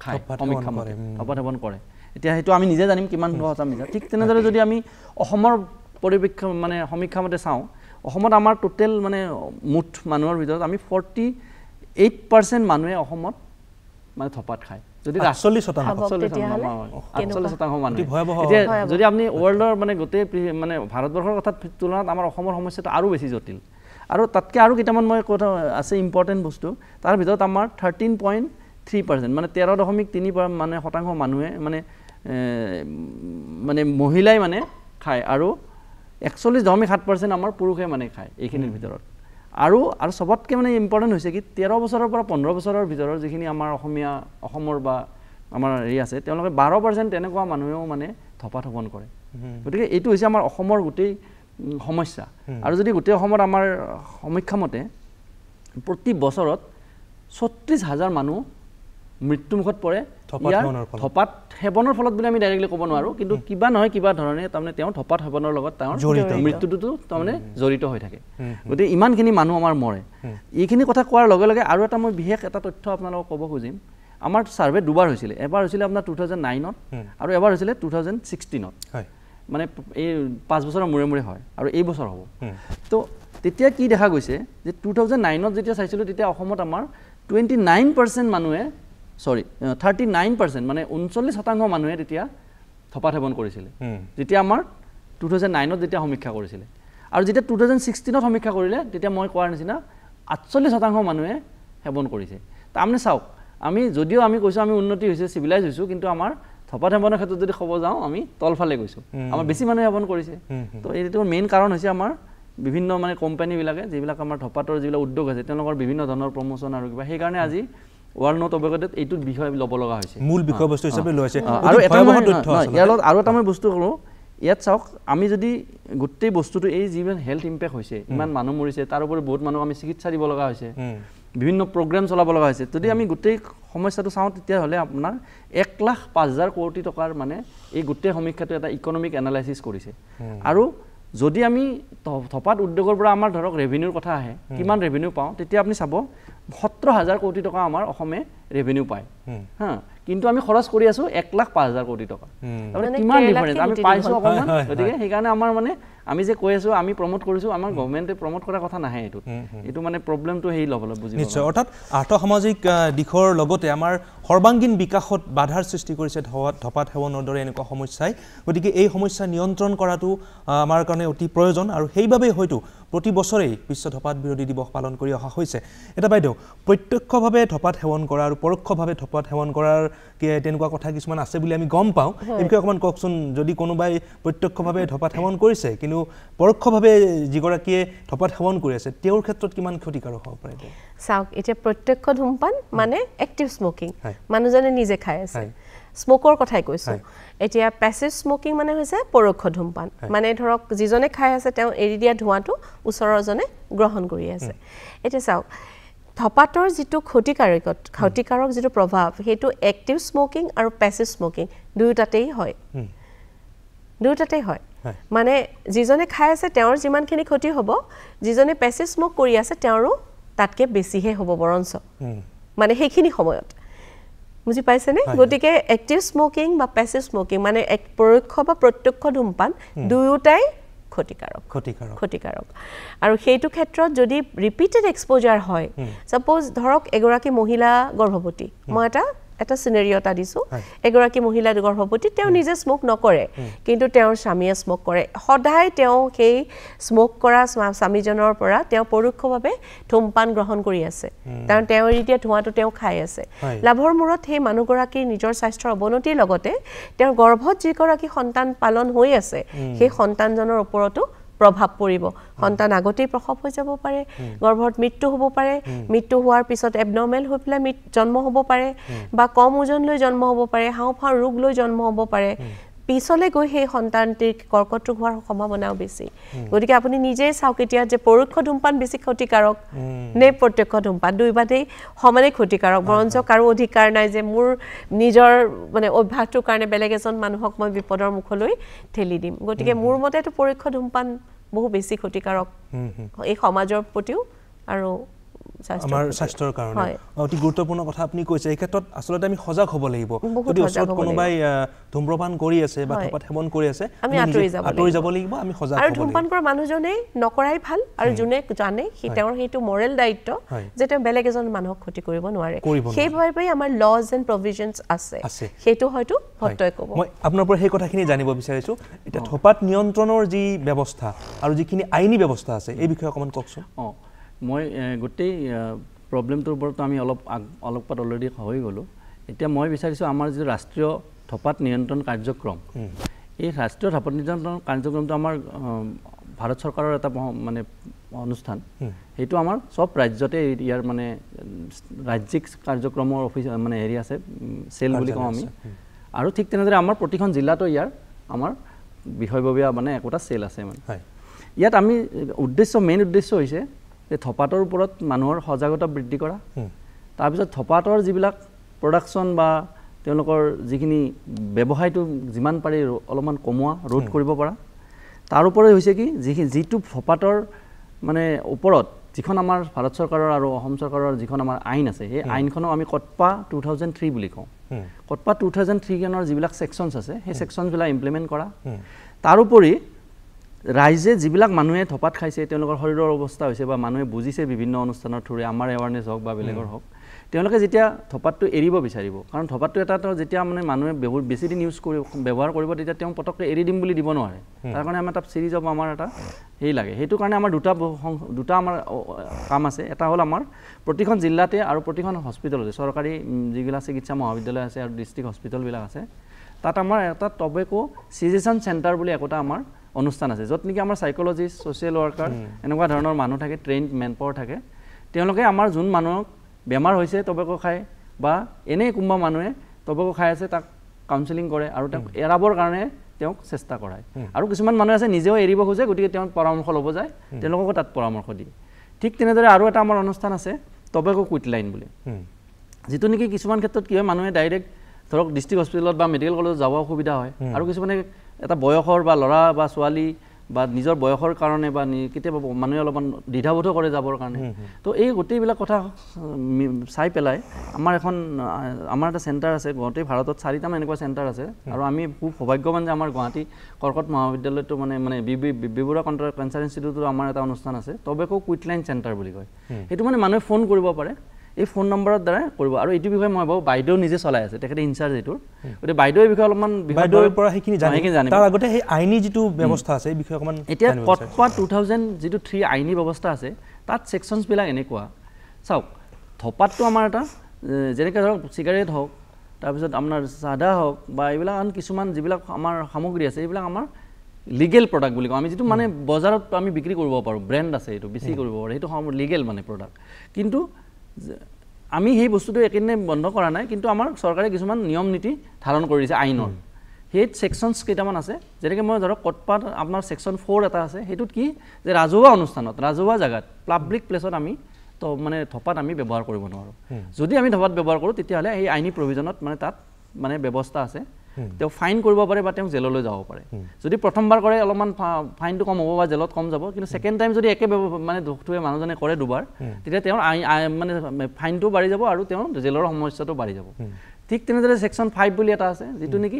Speaker 2: খায় সমীক্ষা মতে ধঁপাত সেৱন কৰে এতিয়া সেইটো আমি নিজে জানিম কিমান সঁচা মিছা ঠিক তেনেদৰে যদি আমি অসমৰ পৰিৱেশ মানে সমীক্ষা মতে চাওঁ অসমত আমাৰ টোটেল মানে মুঠ মানুহৰ ভিতৰত আমি 48% মানুহে অসমত মানে ধঁপাত খায় যদি
Speaker 3: 48%
Speaker 2: মানুহ এতিয়া যদি আপুনি ৱৰ্ল্ডৰ মানে গোটেই মানে ভাৰতবৰ্ষৰ কথা তুলনাত আমাৰ অসমৰ সমস্যাটো আৰু বেছি জটিল আৰু তাতকৈ আৰু কেইটামান মই কথা আছে ইম্পৰ্টেণ্ট বস্তু তাৰ ভিতৰত আমাৰ 13.3% মানে 13.3 মানে শতাংশ মানুহে মানে মহিলাই মানে খায় আৰু 41.7% আমাৰ পুৰুষে মানে খায় এইখিনিৰ ভিতৰত আৰু সবতকৈ মানে ইম্পৰ্টেণ্ট হৈছে কি 13 বছৰৰ পৰা 15 বছৰৰ ভিতৰত যিখিনি আমাৰ অসমৰ বা আমাৰ হেৰি আছে তেওঁলোকে 12% তেনেকুৱা মানুহেও মানে ধঁপাত সেৱন কৰে গতিকে এইটো হৈছে আমাৰ অসমৰ গোটেই সমস্যা আৰু যদি গোটেই অসমত আমাৰ সমীক্ষা মতে প্ৰতি বছৰত 36,000 মানুহ মৃত্যুমুখত পৰে ধঁপাত সেৱনৰ ফলত বুলি আমি ডাইৰেক্টলি ক'ব নোৱাৰোঁ কিন্তু কিবা নহয় কিবা ধৰণে তাৰমানে তেওঁ ধঁপাত সেৱনৰ লগত তেওঁৰ মৃত্যুটোতো তাৰমানে জড়িত হৈ থাকে গতিকে ইমানখিনি মানুহ আমাৰ মৰে এইখিনি কথা কোৱাৰ লগে লগে আৰু এটা মই বিশেষ এটা তথ্য আপোনালোকক ক'ব খুজিম আমাৰ ছাৰ্ভে দুবাৰ হৈছিলে এবাৰ হৈছিলে আপোনাৰ 2009ত আৰু এবাৰ হৈছিলে 2016ত মানে এই 5 বছৰৰ মূৰে মূৰে হয় আৰু এই বছৰ হ'ব তো তেতিয়া কি দেখা গৈছে যে 2009ত যেতিয়া চাইছিলোঁ তেতিয়া অসমত আমাৰ 29% মানুহে 39% মানে 39% মানুহে তেতিয়া ধঁপাত সেৱন কৰিছিলে যেতিয়া আমাৰ 2009ত যেতিয়া সমীক্ষা কৰিছিলে আৰু যেতিয়া 2016ত সমীক্ষা কৰিলে তেতিয়া মই কোৱাৰ নিচিনা 48% মানুহে সেৱন কৰিছে তাৰমানে চাওক আমি যদিও আমি কৈছোঁ আমি উন্নতি হৈছে চিভিলাইজ হৈছোঁ কিন্তু আমাৰ ধঁপাত সেৱনৰ ক্ষেত্ৰত যদি ক'ব যাওঁ আমি তলফালে গৈছোঁ আমাৰ বেছি মানুহে সেৱন কৰিছে তো এইটো মেইন কাৰণ হৈছে আমাৰ বিভিন্ন মানে কোম্পানীবিলাকে যিবিলাক আমাৰ ধঁপাতৰ যিবিলাক উদ্যোগ আছে তেওঁলোকৰ বিভিন্ন ধৰণৰ প্ৰমোচন আৰু কিবা সেইকাৰণে আজি ৱৰ্ল্ড নট অবগেটেড এইটো বিষয় ল'ব লগা হৈছে
Speaker 1: মূল বিষয়বস্তু হিচাপে লৈছে
Speaker 2: আৰু এটা ইয়াৰ লগত আৰু এটা মই বস্তু কৰোঁ ইয়াত চাওক আমি যদি গোটেই বস্তুটো এই যিমান হেল্থ ইম্পেক্ট হৈছে ইমান মানুহ মৰিছে তাৰোপৰি বহুত মানুহ আমি চিকিৎসা দিব লগা হৈছে বিভিন্ন প্ৰগ্ৰেম চলাব লগা হৈছে যদি আমি গোটেই সমস্যাটো চাওঁ তেতিয়াহ'লে আপোনাৰ 1,05,000 কোটি টকাৰ মানে এই গোটেই সমীক্ষাটো এটা ইকনমিক এনালাইচিছ কৰিছে আৰু যদি আমি ধঁপাত উদ্যোগৰ পৰা আমাৰ ধৰক ৰেভিনিউৰ কথা আহে কিমান ৰেভিনিউ পাওঁ তেতিয়া আপুনি চাব 17,000 কোটি টকা আমাৰ অসমে ৰেভিনিউ পায় হা কিন্তু আমি খৰচ কৰি আছোঁ 1,05,000 কোটি টকা তাৰমানে কিমান ডিফাৰেঞ্চ আমি পাইছোঁ অকণমান গতিকে সেইকাৰণে আমাৰ মানে আমি যে কৈ আছোঁ আমি প্ৰমোট কৰিছোঁ আমাৰ গভৰ্ণমেণ্টে প্ৰমোট কৰাৰ কথা নাহে এইটো মানে প্ৰব্লেমটো সেই ল'বলৈ বুজিব
Speaker 1: নিশ্চয় অৰ্থাৎ আৰ্থসামাজিক দিশৰ লগতে আমাৰ সৰ্বাংগীন বিকাশত বাধাৰ সৃষ্টি কৰিছে ধঁপাত সেৱনৰ দৰে এনেকুৱা সমস্যাই গতিকে এই সমস্যা নিয়ন্ত্ৰণ কৰাটো আমাৰ কাৰণে অতি প্ৰয়োজন আৰু সেইবাবেই হয়তো প্ৰতি বছৰেই বিশ্ব ধঁপাত বিৰোধী দিৱস পালন কৰি অহা হৈছে এটা বাইদেউ প্ৰত্যক্ষভাৱে ধঁপাত সেৱন কৰা আৰু পৰোক্ষভাৱে ধঁপাত সেৱন কৰাৰ তেনেকুৱা কথা কিছুমান আছে বুলি আমি গম পাওঁ এই বিষয়ে অকণমান কওকচোন যদি কোনোবাই প্ৰত্যক্ষভাৱে ধঁপাত সেৱন কৰিছে কিন্তু পৰোক্ষভাৱে যিগৰাকীয়ে ধঁপাত সেৱন কৰি আছে তেওঁৰ ক্ষেত্ৰত কিমান ক্ষতিকাৰক হ'ব পাৰে
Speaker 3: চাওক এতিয়া প্ৰত্যক্ষ ধূমপান মানে এক্টিভ স্মকিং মানুহজনে নিজে খাই আছে স্মোকৰ কথাই কৈছোঁ এতিয়া পেছিভ স্মকিং মানে হৈছে পৰোক্ষ ধূমপান মানে ধৰক যিজনে খাই আছে তেওঁ এৰি দিয়া ধোঁৱাটো ওচৰৰজনে গ্ৰহণ কৰি আছে এতিয়া চাওক ধঁপাতৰ যিটো ক্ষতিকাৰক যিটো প্ৰভাৱ সেইটো এক্টিভ স্মকিং আৰু পেছিভ স্মকিং দুয়োটাতেই হয় মানে যিজনে খাই আছে তেওঁৰ যিমানখিনি ক্ষতি হ'ব যিজনে পেছিভ স্মক কৰি আছে তেওঁৰো তাতকৈ বেছিহে হ'ব বৰঞ্চ মানে সেইখিনি সময়ত বুজি পাইছেনে গতিকে এক্টিভ স্মকিং বা পেছিভ স্মকিং মানে এক পৰোক্ষ বা প্ৰত্যক্ষ ধূমপান দুয়োটাই ক্ষতিকাৰক আৰু সেইটো ক্ষেত্ৰত যদি ৰিপিটেড এক্সপ'জাৰ হয় ছাপ'জ ধৰক এগৰাকী মহিলা গৰ্ভৱতী মই এটা চিনেৰিঅ' এটা দিছোঁ এগৰাকী মহিলা গৰ্ভৱতী তেওঁ নিজে স্মক নকৰে কিন্তু তেওঁৰ স্বামীয়ে স্মক কৰে সদায় তেওঁ সেই স্মক কৰা স্বামীজনৰ পৰা তেওঁ পৰোক্ষভাৱে ধূমপান গ্ৰহণ কৰি আছে কাৰণ তেওঁ এৰি দিয়া ধোঁৱাটো তেওঁ খাই আছে লাভৰ মূৰত সেই মানুহগৰাকীৰ নিজৰ স্বাস্থ্যৰ অৱনতিৰ লগতে তেওঁৰ গৰ্ভত যিগৰাকী সন্তান পালন হৈ আছে সেই সন্তানজনৰ ওপৰতো প্ৰভাৱ পৰিব সন্তান আগতেই প্ৰসৱ হৈ যাব পাৰে গৰ্ভত মৃত্যু হ'ব পাৰে মৃত্যু হোৱাৰ পিছত এবনৰ্মেল হৈ পেলাই জন্ম হ'ব পাৰে বা কম ওজন লৈ জন্ম হ'ব পাৰে হাওঁফাওঁৰ ৰোগ লৈ জন্ম হ'ব পাৰে পিছলৈ গৈ সেই সন্তানটিৰ কৰ্কট ৰোগ হোৱাৰ সম্ভাৱনাও বেছি গতিকে আপুনি নিজেই চাওক এতিয়া যে পৰোক্ষ ধূমপান বেছি ক্ষতিকাৰক নে প্ৰত্যক্ষ ধূমপান দুয়োবাৰেই সমানে ক্ষতিকাৰক বৰঞ্চ কাৰো অধিকাৰ নাই যে মোৰ নিজৰ মানে অভ্যাসটোৰ কাৰণে বেলেগ এজন মানুহক মই বিপদৰ মুখলৈ ঠেলি দিম গতিকে মোৰ মতেতো পৰোক্ষ ধূমপান বহু বেছি ক্ষতিকাৰক এই সমাজৰ প্ৰতিও আৰু
Speaker 1: আমাৰ স্বাস্থ্যৰ কাৰণে অতি গুৰুত্বপূৰ্ণ কথা আপুনি কৈছে এই ক্ষেত্ৰত আচলতে আমি সজাগ হ'ব লাগিব যদি ওচৰত কোনোবাই ধূম্ৰপান কৰি আছে বা ধপাত সেৱন কৰি আছে
Speaker 3: আমি আঁতৰি
Speaker 1: যাব লাগিব আমি সজাগ হ'ব লাগিব
Speaker 3: আৰু ধূমপান কৰা মানুহজনে নকৰাই ভাল আৰু যোনে জানে তেওঁৰ সেইটো মৰেল দায়িত্ব যে তেওঁ বেলেগ এজন মানুহক ক্ষতি কৰিব নোৱাৰে সেইবাবে আমাৰ লজ এণ্ড প্ৰভিজনছ আছে সেইটো হয়তো ভট্টই ক'ব
Speaker 1: মই আপোনাৰ পৰা সেই কথাখিনি জানিব বিচাৰিছোঁ এতিয়া ধপাত নিয়ন্ত্ৰণৰ যি ব্যৱস্থা আৰু যিখিনি আইনী ব্যৱস্থা আছে এই বিষয়ে অকণমান কওকচোন
Speaker 2: মই গোটেই প্ৰব্লেমটোৰ ওপৰত আমি অলপমান অলৰেডি হৈ গ'লোঁ এতিয়া মই বিচাৰিছোঁ আমাৰ যিটো ৰাষ্ট্ৰীয় ধপাত নিয়ন্ত্ৰণ কাৰ্যক্ৰম এই ৰাষ্ট্ৰীয় ধপাত নিয়ন্ত্ৰণ কাৰ্যক্ৰমটো আমাৰ ভাৰত চৰকাৰৰ এটা মানে অনুষ্ঠান সেইটো আমাৰ চব ৰাজ্যতে ইয়াৰ মানে ৰাজ্যিক কাৰ্যক্ৰমৰ অফিচ মানে হেৰি আছে চেল বুলি কওঁ আমি আৰু ঠিক তেনেদৰে আমাৰ প্ৰতিখন জিলাতো ইয়াৰ আমাৰ বিষয়ববীয়া মানে একোটা চেল আছে মানে ইয়াত আমি মেইন উদ্দেশ্য হৈছে যে ধপাতৰ ওপৰত মানুহৰ সজাগতা বৃদ্ধি কৰা তাৰপিছত ধপাতৰ যিবিলাক প্ৰডাকশ্যন বা তেওঁলোকৰ যিখিনি ব্যৱসায়টো যিমান পাৰি অলপমান কমোৱা ৰোধ কৰিব পৰা তাৰ ওপৰত হৈছে কি যিটো ধপাতৰ মানে ওপৰত যিখন আমাৰ ভাৰত চৰকাৰৰ আৰু অসম চৰকাৰৰ যিখন আমাৰ আইন আছে সেই আইনখনক আমি কটপা 2003 বুলি কওঁ কটপা 2003 খনৰ যিবিলাক ছেকশ্যনছ আছে সেই ছেকশ্যনছবিলাক ইমপ্লিমেণ্ট কৰা তাৰোপৰি ৰাইজে যিবিলাক মানুহে ধপাত খাইছে তেওঁলোকৰ শৰীৰৰ অৱস্থা হৈছে বা মানুহে বুজিছে বিভিন্ন অনুষ্ঠানৰ থ্ৰুৰে আমাৰ এৱাৰনেছ হওক বা বেলেগৰ হওক তেওঁলোকে যেতিয়া ধপাতটো এৰিব বিচাৰিব কাৰণ ধপাতটো এটা যেতিয়া মানে মানুহে বেছি দিন ব্যৱহাৰ কৰিব তেতিয়া তেওঁ পটককৈ এৰি দিম বুলি দিব নোৱাৰে তাৰ কাৰণে আমাৰ এটা চিৰিজ অফ আমাৰ এটা হেৰি লাগে সেইটো কাৰণে আমাৰ দুটা আমাৰ কাম আছে এটা হ'ল আমাৰ প্ৰতিখন জিলাতে আৰু প্ৰতিখন হস্পিটেলতে চৰকাৰী যিবিলাক চিকিৎসা মহাবিদ্যালয় আছে আৰু ডিষ্ট্ৰিক্ট হস্পিটেলবিলাক আছে তাত আমাৰ এটা টবেকো চিজেশ্যন চেণ্টাৰ বুলি একোটা আমাৰ অনুষ্ঠান আছে য'ত নেকি আমাৰ সাইকোলজিষ্ট ছ'চিয়েল ৱৰ্কাৰ এনেকুৱা ধৰণৰ মানুহ থাকে ট্ৰেইনড মেনপাৱাৰ থাকে তেওঁলোকে আমাৰ যোন মানুহক বেমাৰ হৈছে টবেকো খায় বা এনেই কোনোবা মানুহে টবেকো খাই আছে তাক কাউন্সেলিং কৰে আৰু তেওঁক এৰাবৰ কাৰণে তেওঁক চেষ্টা কৰায় আৰু কিছুমান মানুহ আছে নিজেও এৰিব খোজে গতিকে তেওঁ পৰামৰ্শ ল'ব যায় তেওঁলোককো তাত পৰামৰ্শ দিয়ে ঠিক তেনেদৰে আৰু এটা আমাৰ অনুষ্ঠান আছে টবেকো কুইট লাইন বুলি যিটো নেকি কিছুমান ক্ষেত্ৰত কি হয় মানুহে ডাইৰেক্ট ধৰক ডিষ্ট্ৰিক্ট হস্পিটেলত বা মেডিকেল কলেজত যাব অসুবিধা হয় আৰু কিছুমানে এটা বয়সৰ বা ল'ৰা বা ছোৱালী বা নিজৰ বয়সৰ কাৰণে বা কেতিয়াবা মানুহে অলপমান দ্বিধাবোধো কৰে যাবৰ কাৰণে তো এই গোটেইবিলাক কথা চাই পেলাই আমাৰ এটা চেণ্টাৰ আছে গোটেই ভাৰতত 4টা এনেকুৱা চেণ্টাৰ আছে আৰু আমি খুব সৌভাগ্যৱান যে আমাৰ গুৱাহাটী কৰ্কট মহাবিদ্যালয়টো মানে বি বৰুৱা কেঞ্চাৰ ইনষ্টিটিউটৰ আমাৰ এটা অনুষ্ঠান আছে টবেকো কুইট লাইন চেণ্টাৰ বুলি কয় সেইটো মানে মানুহে ফোন কৰিব পাৰে এই ফোন নম্বৰৰ দ্বাৰা কৰিব আৰু এইটো বিষয়ে মই ভাবোঁ বাইদেউ নিজে চলাই আছে তেখেতে ইনচাৰ্জ এইটোৰ গতিকে বাইদেউ এই বিষয়ে অলপমান
Speaker 1: বাইদেউৰ পৰা সেইখিনি জানিব তাৰ আগতে সেই আইনী যিটো ব্যৱস্থা আছে এই বিষয়ে অকণমান
Speaker 2: এতিয়া কটপা 2003 আইনী ব্যৱস্থা আছে তাত ছেকশ্যনছবিলাক এনেকুৱা চাওক ধপাতটো আমাৰ এটা যেনেকৈ ধৰক চিগাৰেট হওক তাৰপিছত আপোনাৰ চাদা হওক বা এইবিলাক আন কিছুমান যিবিলাক আমাৰ সামগ্ৰী আছে এইবিলাক আমাৰ লিগেল প্ৰডাক্ট বুলি কওঁ আমি যিটো মানে বজাৰত আমি বিক্ৰী কৰিব পাৰোঁ ব্ৰেণ্ড আছে এইটো বেছি কৰিব পাৰোঁ সেইটো লিগেল মানে প্ৰডাক্ট কিন্তু আমি সেই বস্তুটো একেদিনে বন্ধ কৰা নাই কিন্তু আমাৰ চৰকাৰে কিছুমান নিয়ম নীতি ধাৰণ কৰি দিছে আইনৰ সেই ছেকশ্যনছ কেইটামান আছে যেনেকৈ মই ধৰক কটপাত আপোনাৰ ছেকশ্যন 4 এটা আছে সেইটোত কি যে ৰাজহুৱা অনুষ্ঠানত ৰাজহুৱা জেগাত পাব্লিক প্লেচত আমি তো মানে ধপাত আমি ব্যৱহাৰ কৰিব নোৱাৰোঁ যদি আমি ধপাত ব্যৱহাৰ কৰোঁ তেতিয়াহ'লে সেই আইনী প্ৰভিজনত মানে তাত মানে ব্যৱস্থা আছে তেওঁ ফাইন কৰিব পাৰে বা তেওঁ জেললৈ যাব পাৰে যদি প্ৰথমবাৰ কৰে অলপমান ফাইনটো কম হ'ব বা জেলত কম যাব কিন্তু ছেকেণ্ড টাইম যদি একে মানে দোষটোৱে মানুহজনে কৰে দুবাৰ তেতিয়া তেওঁৰ মানে ফাইনটো বাঢ়ি যাব আৰু তেওঁৰ জেলৰ সমস্যাটো বাঢ়ি যাব ঠিক তেনেদৰে ছেকশ্যন 5 বুলি এটা আছে যিটো নেকি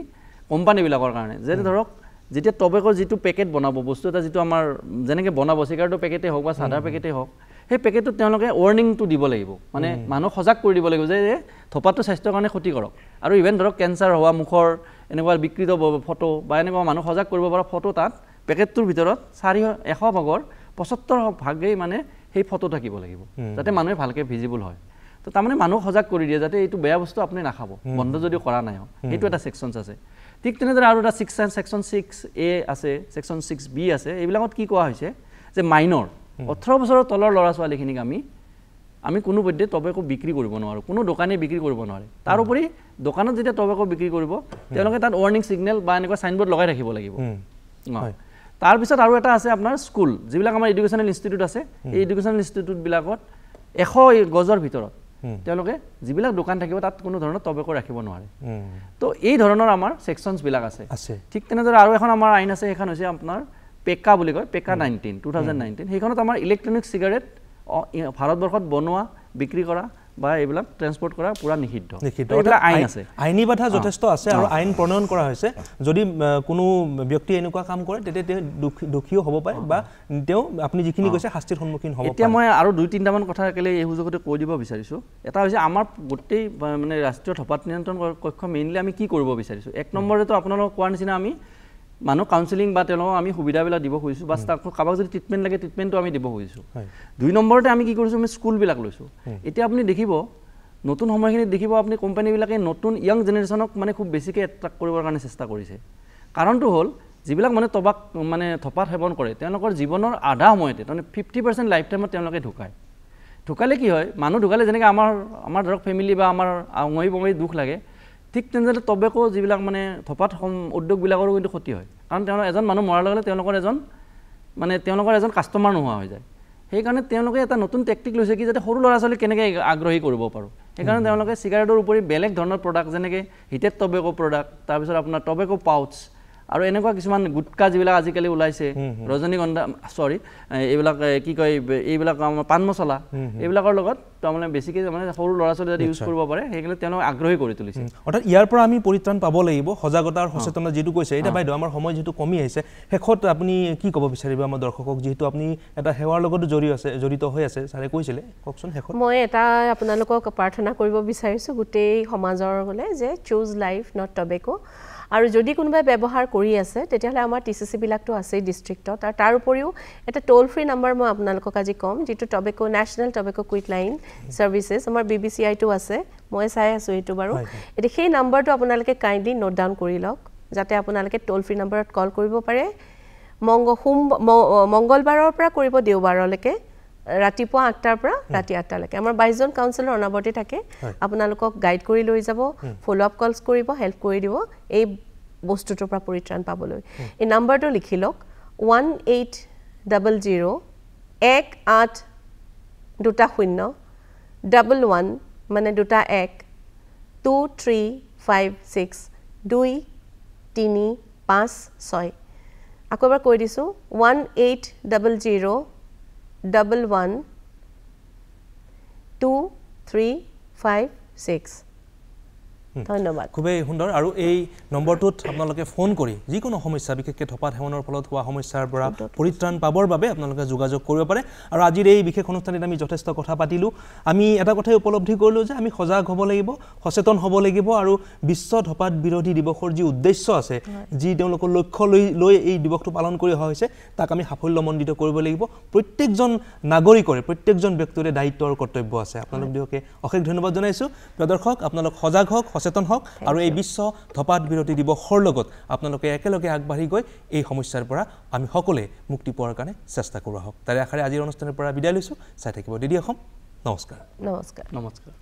Speaker 2: কোম্পানীবিলাকৰ কাৰণে যেনে ধৰক যেতিয়া টবেকৰ যিটো পেকেট বনাব বস্তু এটা যিটো আমাৰ যেনেকৈ বনাব চিগাৰেটৰ পেকেটেই হওক বা চাদাৰ পেকেটেই হওক সেই পেকেটটোত তেওঁলোকে ৱাৰ্ণিংটো দিব লাগিব মানে মানুহক সজাগ কৰি দিব লাগিব যে ধপাতটো স্বাস্থ্যৰ কাৰণে ক্ষতিকাৰক আৰু ইভেন ধৰক কেঞ্চাৰ হোৱা মুখৰ এনেকুৱা বিকৃত ফটো বা এনেকুৱা মানুহ সজাগ কৰিব পৰা ফটো তাত পেকেটটোৰ ভিতৰত 100 ভাগৰ 75 ভাগেই মানে সেই ফটো থাকিব লাগিব যাতে মানুহে ভালকৈ ভিজিবল হয় তো তাৰমানে মানুহ সজাগ কৰি দিয়ে যাতে এইটো বেয়া বস্তু আপুনি নাখাব বন্ধ যদিও কৰা নাই সেইটো এটা ছেকশ্যনছ আছে ঠিক তেনেদৰে আৰু এটা ছেকশ্যন 6A আছে ছেকশ্যন 6B আছে এইবিলাকত কি কোৱা হৈছে যে মাইনৰ 18 বছৰৰ তলৰ ল'ৰা ছোৱালীখিনিক আমি কোনো পধ্যে টবেকো বিক্ৰী কৰিব নোৱাৰোঁ কোনো দোকানী বিক্ৰী কৰিব নোৱাৰে তাৰোপৰি দোকানত যেতিয়া টবেকো বিক্ৰী কৰিব তেওঁলোকে তাত ৱাৰ্ণিং ছিগনেল বা এনেকুৱা চাইনবোৰ্ড লগাই ৰাখিব লাগিব তাৰপিছত আৰু এটা আছে আপোনাৰ স্কুল যিবিলাক আমাৰ এডুকেশ্যনেল ইনষ্টিটিউট আছে এই এডুকেশ্যনেল ইনষ্টিটিউটবিলাকত 100 গজৰ ভিতৰত তেওঁলোকে যিবিলাক দোকান থাকিব তাত কোনো ধৰণৰ টবেকো ৰাখিব নোৱাৰে তো এই ধৰণৰ আমাৰ ছেকশ্যনছবিলাক আছে ঠিক তেনেদৰে আৰু এখন আমাৰ আইন আছে সেইখন হৈছে আপোনাৰ পেকা বুলি কয় পেকা 2019 সেইখনত আমাৰ ইলেক্ট্ৰনিক চিগাৰেট ভাৰতবৰ্ষত বনোৱা বিক্ৰী কৰা বা এইবিলাক ট্ৰেন্সপৰ্ট কৰা পুৰা নিষিদ্ধ
Speaker 1: নিষিদ্ধ
Speaker 2: এইবিলাক আইন আছে
Speaker 1: আইনী বাধা যথেষ্ট আছে আৰু আইন প্ৰণয়ন কৰা হৈছে যদি কোনো ব্যক্তি এনেকুৱা কাম কৰে তেতিয়া তেওঁ দোষীও হ'ব পাৰে বা তেওঁ আপুনি যিখিনি কৈছে শাস্তিৰ সন্মুখীন হ'ব পাৰে
Speaker 2: এতিয়া মই আৰু 2-3টামান কথা কেলে এই সুযোগতে কৈ দিব বিচাৰিছোঁ এটা হৈছে আমাৰ গোটেই মানে ৰাষ্ট্ৰীয় ধঁপাত নিয়ন্ত্ৰণ কক্ষ মেইনলি আমি কি কৰিব বিচাৰিছোঁ এক নম্বৰেতো আপোনালোকক কোৱাৰ নিচিনা আমি মানুহ কাউন্সেলিং বা তেওঁলোকক আমি সুবিধাবিলাক দিব খুজিছোঁ বা কাৰোবাক যদি ট্ৰিটমেণ্ট লাগে ট্ৰিটমেণ্টটো আমি দিব খুজিছোঁ 2 নম্বৰতে আমি কি কৰিছোঁ আমি স্কুলবিলাক লৈছোঁ এতিয়া আপুনি দেখিব নতুন সময়খিনিত দেখিব আপুনি কোম্পানীবিলাকে নতুন য়াং জেনেৰেশ্যনক মানে খুব বেছিকৈ এট্ৰেক্ট কৰিবৰ কাৰণে চেষ্টা কৰিছে কাৰণটো হ'ল যিবিলাক মানে মানে ধঁপাত সেৱন কৰে তেওঁলোকৰ জীৱনৰ আধা সময়তে তাৰমানে 50% লাইফ টাইমত তেওঁলোকে ঢুকালে কি হয় মানুহ ঢুকালে যেনেকৈ আমাৰ ধৰক ফেমিলি বা আমাৰ আঙুৰি বঙৰি দুখ লাগে ঠিক তেনেদৰে টবেকো যিবিলাক মানে ধঁপাত উদ্যোগবিলাকৰো কিন্তু ক্ষতি হয় কাৰণ এজন মানুহ মৰাৰ লগে লগে তেওঁলোকৰ এজন কাষ্টমাৰ নোহোৱা হৈ যায় সেইকাৰণে তেওঁলোকে এটা নতুন টেকটিক লৈছে কি যাতে সৰু ল'ৰা ছোৱালী কেনেকৈ আগ্ৰহী কৰিব পাৰোঁ সেইকাৰণে তেওঁলোকে চিগাৰেটৰ উপৰি বেলেগ ধৰণৰ প্ৰডাক্ট যেনেকৈ হিটেড টবেকো প্ৰডাক্ট তাৰপিছত আপোনাৰ টবেকো পাউচ আৰু এনেকুৱা কিছুমান গুটকা যিবিলাক আজিকালি ওলাইছে ৰজনীগন্ধা এইবিলাক কি কয় এইবিলাক আমাৰ পাণ মছলা এইবিলাকৰ লগত তাৰমানে বেছিকৈ মানে সৰু ল'ৰা ছোৱালী যদি ইউজ কৰিব পাৰে সেইকাৰণে তেওঁলোক আগ্ৰহী কৰি তুলিছে
Speaker 1: অৰ্থাৎ ইয়াৰ পৰা আমি পৰিত্ৰাণ পাব লাগিব সজাগতা আৰু সচেতনতা যিটো কৈছে এতিয়া বাইদেউ আমাৰ সময় যিটো কমি আহিছে শেষত আপুনি কি ক'ব বিচাৰিব আমাৰ দৰ্শকক যিহেতু আপুনি এটা সেৱাৰ লগতো জড়িত হৈ আছে ছাৰে কৈছিলে কওকচোন শেষত
Speaker 3: মই এটা আপোনালোকক প্ৰাৰ্থনা কৰিব বিচাৰিছোঁ গোটেই সমাজৰ গ'লে যে চুজ লাইফ নট টবেকো আৰু যদি কোনোবাই ব্যৱহাৰ কৰি আছে তেতিয়াহ'লে আমাৰ TCC-বিলাকতো আছেই ডিষ্ট্ৰিক্টত আৰু তাৰ উপৰিও এটা টোল ফ্ৰী নাম্বাৰ মই আপোনালোকক আজি ক'ম যিটো টবেকো নেশ্যনেল টবেকো কুইট লাইন ছাৰ্ভিচেছ আমাৰ BBCI-টো আছে মই চাই আছোঁ এইটো বাৰু এতিয়া সেই নাম্বাৰটো আপোনালোকে কাইণ্ডলি নোট ডাউন কৰি লওক যাতে আপোনালোকে টোল ফ্ৰী নাম্বাৰত কল কৰিব পাৰে মংগলবাৰৰ পৰা কৰিব দেওবাৰলৈকে ৰাতিপুৱা 8টাৰ পৰা ৰাতি 8টালৈকে আমাৰ 22জন কাউন্সিলৰ অনাবৰ্তি থাকে আপোনালোকক গাইড কৰি লৈ যাব ফলো আপ কলছ কৰিব হেল্প কৰি দিব এই বস্তুটোৰ পৰা পৰিত্ৰাণ পাবলৈ এই নাম্বাৰটো লিখি লওক 1800-18-11 মানে 2356 আকৌ এবাৰ কৈ দিছোঁ 1800-11-2356 ধন্যবাদ
Speaker 1: খুবেই সুন্দৰ আৰু এই নম্বৰটোত আপোনালোকে ফোন কৰি যিকোনো সমস্যা বিশেষকৈ ধঁপাত সেৱনৰ ফলত হোৱা সমস্যাৰ পৰা পৰিত্ৰাণ পাবৰ বাবে আপোনালোকে যোগাযোগ কৰিব পাৰে আৰু আজিৰ এই বিশেষ অনুষ্ঠানত আমি যথেষ্ট কথা পাতিলোঁ আমি এটা কথাই উপলব্ধি কৰিলোঁ যে আমি সজাগ হ'ব লাগিব সচেতন হ'ব লাগিব আৰু বিশ্ব ধঁপাত বিৰোধী দিৱসৰ যি উদ্দেশ্য আছে যি তেওঁলোকৰ লক্ষ্য লৈ এই দিৱসটো পালন কৰি অহা হৈছে তাক আমি সাফল্যমণ্ডিত কৰিব লাগিব প্ৰত্যেকজন নাগৰিকৰে প্ৰত্যেকজন ব্যক্তিৰে দায়িত্ব আৰু কৰ্তব্য আছে আপোনালোক দুয়োকে অশেষ ধন্যবাদ জনাইছোঁ প্ৰিয় দৰ্শক আপোনালোক সজাগ হওক সচেতন হওক আৰু এই বিশ্ব ধঁপাত বিৰোধী দিৱসৰ লগত আপোনালোকে একেলগে আগবাঢ়ি গৈ এই সমস্যাৰ পৰা আমি সকলোৱে মুক্তি পোৱাৰ কাৰণে চেষ্টা কৰোঁ হওক তাৰে আশাৰে আজিৰ অনুষ্ঠানৰ পৰা বিদায় লৈছোঁ চাই থাকিব DD অসম নমস্কাৰ
Speaker 3: নমস্কাৰ
Speaker 2: নমস্কাৰ